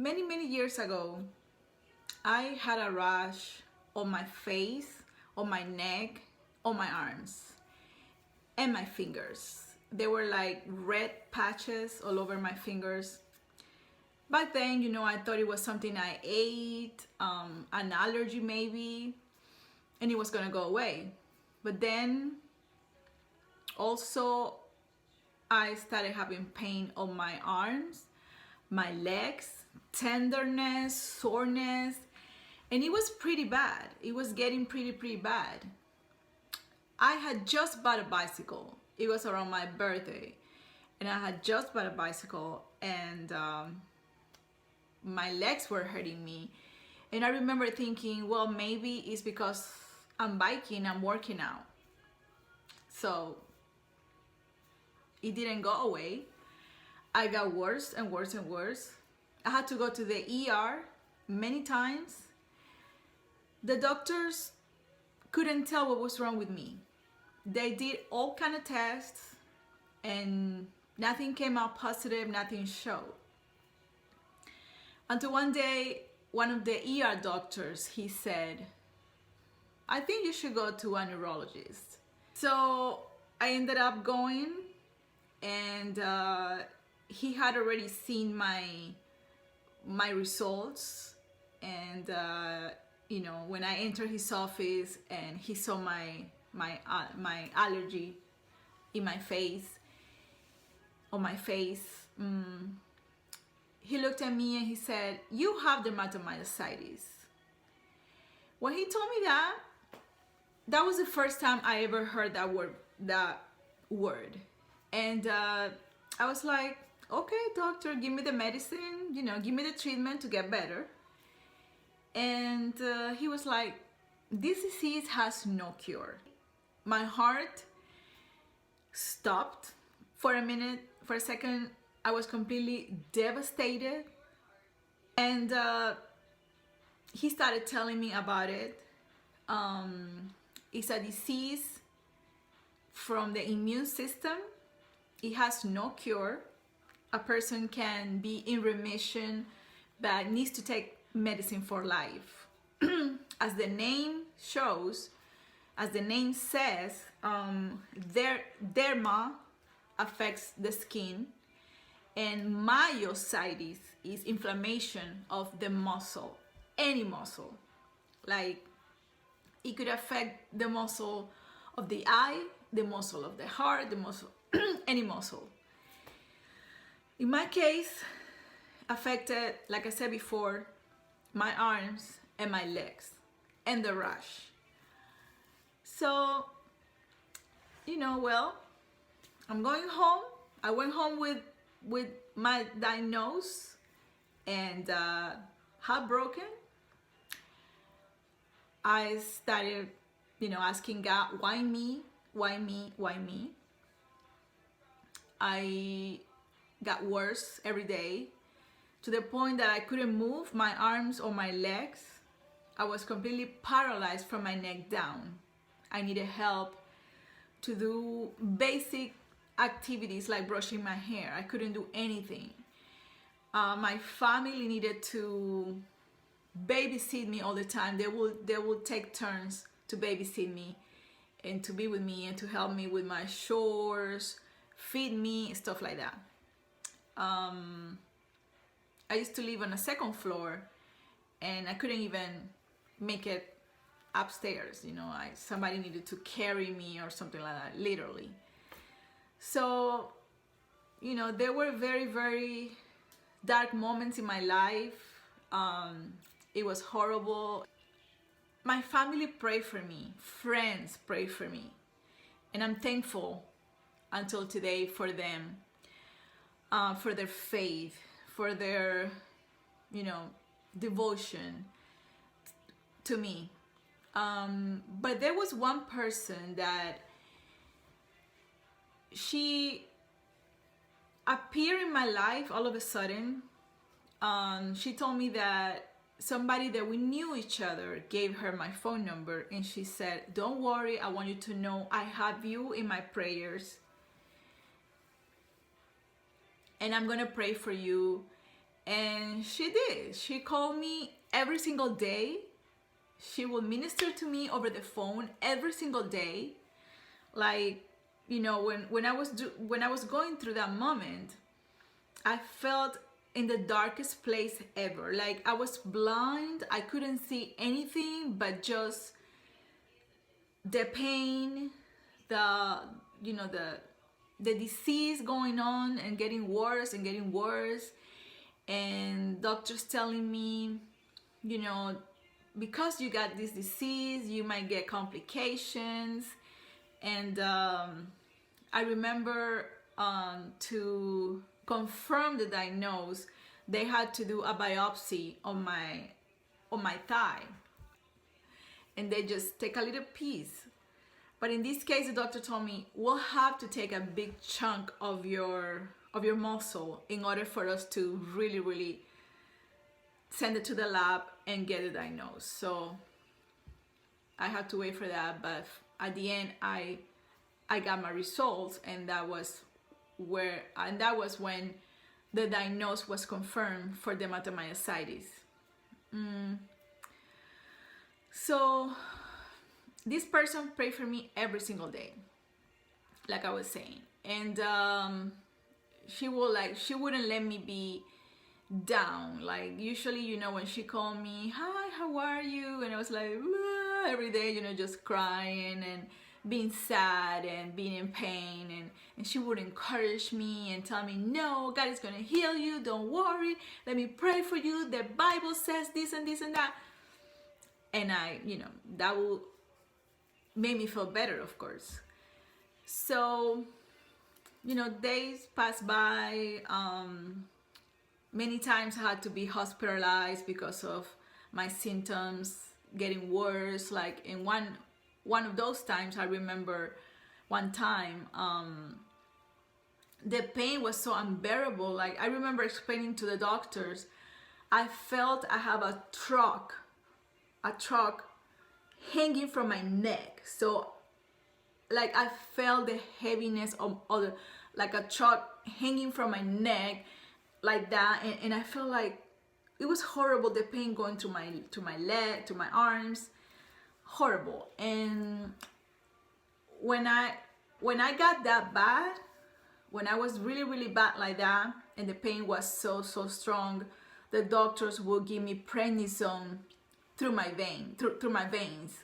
Many years ago, I had a rash on my face, on my neck, on my arms, and my fingers. They were like red patches all over my fingers. Back then, I thought it was something I ate, an allergy maybe, and it was gonna go away. But then also, I started having pain on my arms, my legs, tenderness, soreness, and it was pretty bad. It was getting pretty bad. I had just bought a bicycle. It was around my birthday, and I had just bought a bicycle, and my legs were hurting me. And I remember thinking, well, maybe it's because I'm biking, I'm working out. So it didn't go away. I got worse and worse and worse. I had to go to the ER many times. The doctors couldn't tell what was wrong with me. They did all kind of tests and nothing came out positive, nothing showed. Until one day, one of the ER doctors, he said, I think you should go to a neurologist. So I ended up going, and he had already seen my results, and when I entered his office and he saw my allergy in my face, on my face, he looked at me and he said, you have dermatomyositis. When he told me that was the first time I ever heard that word. And I was like, okay, doctor, give me the medicine, give me the treatment to get better. And he was like, this disease has no cure. My heart stopped for a minute, for a second. I was completely devastated. And he started telling me about it. It's a disease from the immune system. It has no cure. A person can be in remission but needs to take medicine for life. As the name shows, as the name says, derma affects the skin, and myositis is inflammation of the muscle, any muscle. Like, it could affect the muscle of the eye, the muscle of the heart, the muscle, any muscle. In my case, affected, like I said before, my arms and my legs and the rash. So, well, I'm going home. I went home with my diagnosis and heartbroken. I started, asking God, why me? Why me? Why me? I got worse every day to the point that I couldn't move my arms or my legs. I was completely paralyzed from my neck down. I needed help to do basic activities like brushing my hair. I couldn't do anything. My family needed to babysit me all the time. They would take turns to babysit me and to be with me and to help me with my chores, feed me, stuff like that. I used to live on a second floor and I couldn't even make it upstairs. Somebody needed to carry me or something like that, literally. So, there were very dark moments in my life. It was horrible. My family prayed for me, friends prayed for me, and I'm thankful until today for them, for their faith, for their, devotion to me. But there was one person that she appeared in my life all of a sudden. She told me that somebody that we knew each other gave her my phone number, and she said, don't worry, I want you to know I have you in my prayers, and I'm gonna pray for you, And she did. She called me every single day. She would minister to me over the phone every single day. Like, you know, when I was going through that moment, I felt in the darkest place ever. Like I was blind. I couldn't see anything but just the pain, the you know the disease going on and getting worse and getting worse, and doctors telling me, you know, because you got this disease, you might get complications. And I remember to confirm the diagnosis, they had to do a biopsy on my thigh, and they just take a little piece. But in this case, the doctor told me we'll have to take a big chunk of your muscle in order for us to really send it to the lab and get it diagnosed. So I had to wait for that, but at the end I got my results, and that was when the diagnosis was confirmed for dermatomyositis. So this person prayed for me every single day, like I was saying, and she wouldn't let me be down. Like usually, you know, when she called me, hi, how are you, and I was like, every day, you know, just crying and being sad and being in pain, and she would encourage me and tell me, no, God is gonna heal you, don't worry, let me pray for you, the Bible says this and this and that. And I, you know, that will make me feel better, of course. So, you know, days passed by. Many times I had to be hospitalized because of my symptoms getting worse. Like in one of those times, I remember one time, the pain was so unbearable. Like I remember explaining to the doctors, I felt I have a truck hanging from my neck. So like I felt the heaviness of other, like a truck hanging from my neck like that, and I felt like it was horrible, the pain going to my leg, to my arms, horrible. And when I got that bad, when I was really bad like that, and the pain was so strong, the doctors would give me prednisone through my veins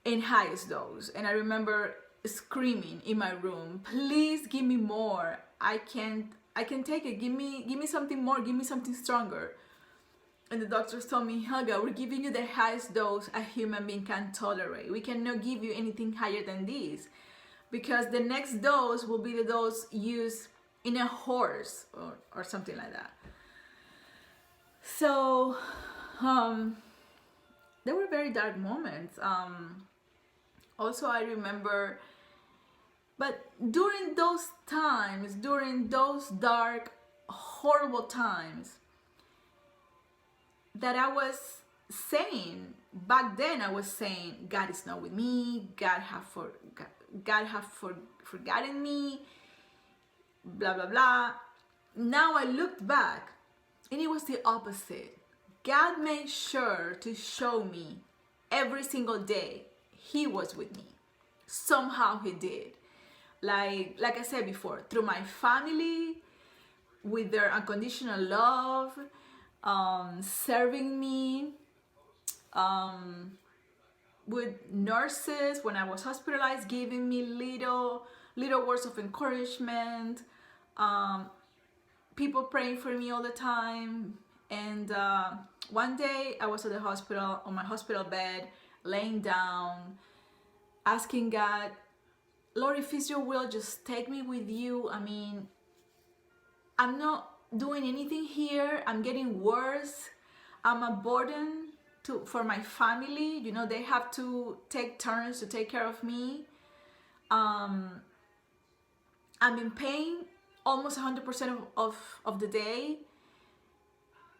in highest dose. And I remember screaming in my room, please give me more, I can take it, give me something more, give me something stronger. And the doctors told me, Helga, we're giving you the highest dose a human being can tolerate. We cannot give you anything higher than this, because the next dose will be the dose used in a horse or something like that. So there were very dark moments. Also, I remember, but during those times, during those dark, horrible times, that I was saying, back then I was saying, God is not with me, God have forgotten me, blah blah blah. Now I looked back, and it was the opposite. God made sure to show me every single day He was with me. Somehow He did. Like I said before, through my family, with their unconditional love, serving me, with nurses when I was hospitalized, giving me little words of encouragement, people praying for me all the time. And one day I was at the hospital, on my hospital bed, laying down, asking God, Lord, if it's your will, just take me with you. I mean, I'm not doing anything here. I'm getting worse. I'm a burden for my family. You know, they have to take turns to take care of me. I'm in pain almost 100% of the day.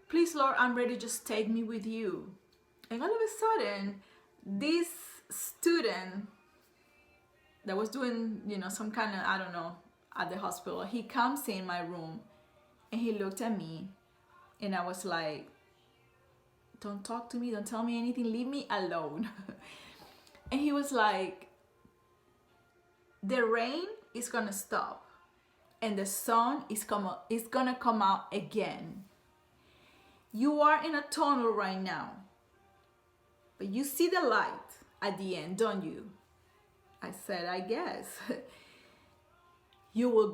Please, Lord, I'm ready. Just take me with you. And all of a sudden, this student that was doing, you know, some kind of, I don't know, at the hospital, he comes in my room and he looked at me And I was like, don't talk to me, don't tell me anything, leave me alone. And he was like, the rain is gonna stop and the sun is gonna come out again. You are in a tunnel right now, but you see the light at the end, don't you? I said, I guess. You will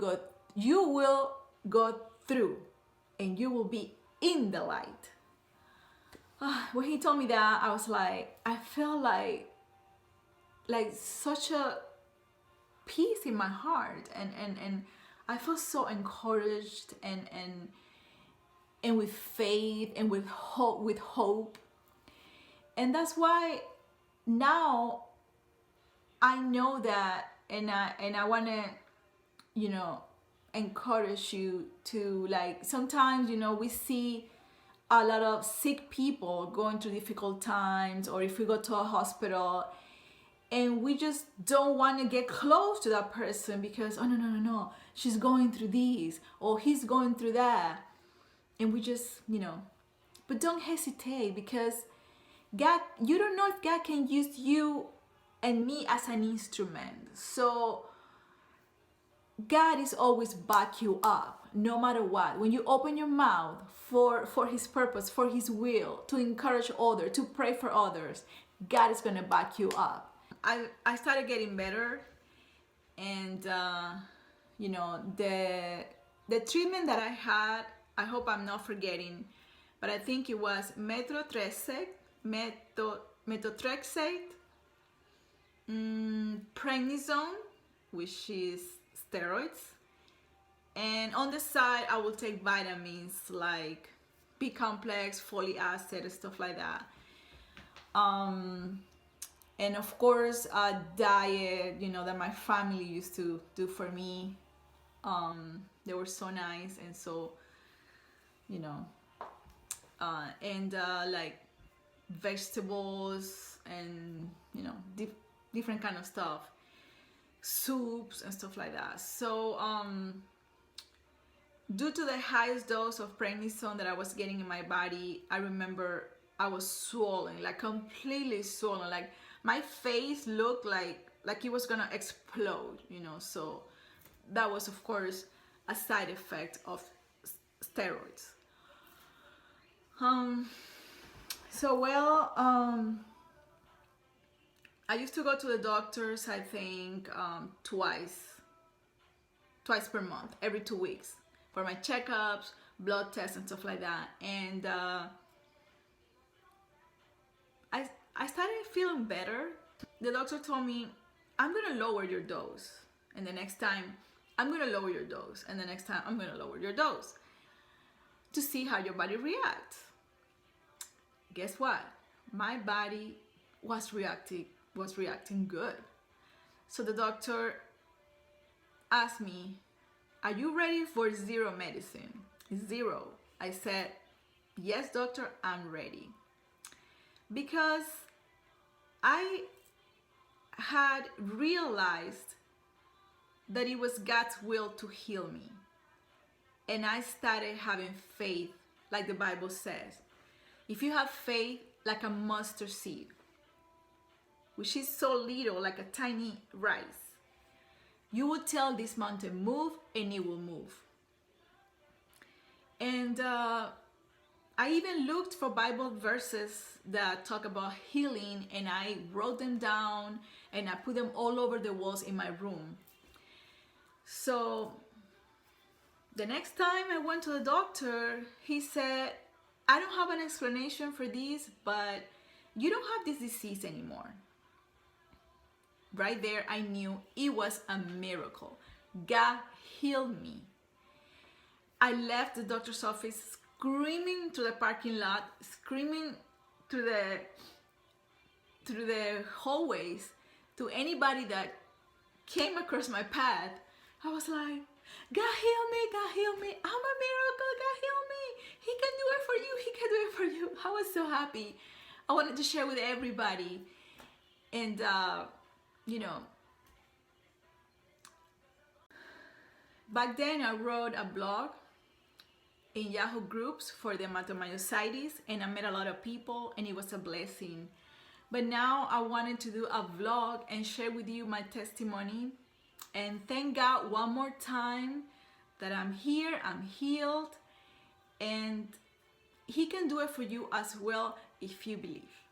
go through and you will be in the light. When he told me that, I was like, I felt like such a peace in my heart, and I felt so encouraged and with faith and with hope. And that's why now I know that, and I want to, you know, encourage you to, like, sometimes, you know, we see a lot of sick people going through difficult times, or if we go to a hospital and we just don't want to get close to that person because, oh no, she's going through this or he's going through that, and we just, you know, but don't hesitate, because God, you don't know if God can use you and me as an instrument. So God is always back you up no matter what. When you open your mouth for his purpose, for his will, to encourage others, to pray for others, God is going to back you up. I started getting better, and you know, the treatment that I had, I hope I'm not forgetting, but I think it was methotrexate, prednisone, which is steroids, and on the side I will take vitamins like B complex, folic acid, and stuff like that. And of course, a diet, you know, that my family used to do for me. They were so nice, and so, you know, like vegetables and, you know, different kind of stuff, soups and stuff like that. So due to the highest dose of prednisone that I was getting in my body, I remember I was swollen, like completely swollen, like my face looked like it was gonna explode, you know. So that was, of course, a side effect of steroids. I used to go to the doctors, I think, twice per month, every 2 weeks, for my checkups, blood tests, and stuff like that. And I started feeling better. The doctor told me, I'm gonna lower your dose, and the next time I'm gonna lower your dose, and the next time I'm gonna lower your dose, to see how your body reacts. Guess what? My body was reacting good. So the doctor asked me, are you ready for zero medicine? Zero. I said, yes, doctor, I'm ready. Because I had realized that it was God's will to heal me. And I started having faith, like the Bible says. If you have faith like a mustard seed, which is so little, like a tiny rice, you will tell this mountain, move, and it will move. And I even looked for Bible verses that talk about healing, and I wrote them down and I put them all over the walls in my room. So the next time I went to the doctor, he said, I don't have an explanation for this, but you don't have this disease anymore. Right there, I knew it was a miracle. God healed me. I left the doctor's office screaming to the parking lot, screaming through the hallways to anybody that came across my path. I was like, God heal me, God heal me. I'm a miracle, God heal me. He can do it for you, He can do it for you. I was so happy. I wanted to share with everybody. And, you know, back then I wrote a blog, in Yahoo groups for dermatomyositis, and I met a lot of people, and it was a blessing. But now I wanted to do a vlog and share with you my testimony, and thank God one more time that I'm here, I'm healed, and He can do it for you as well if you believe.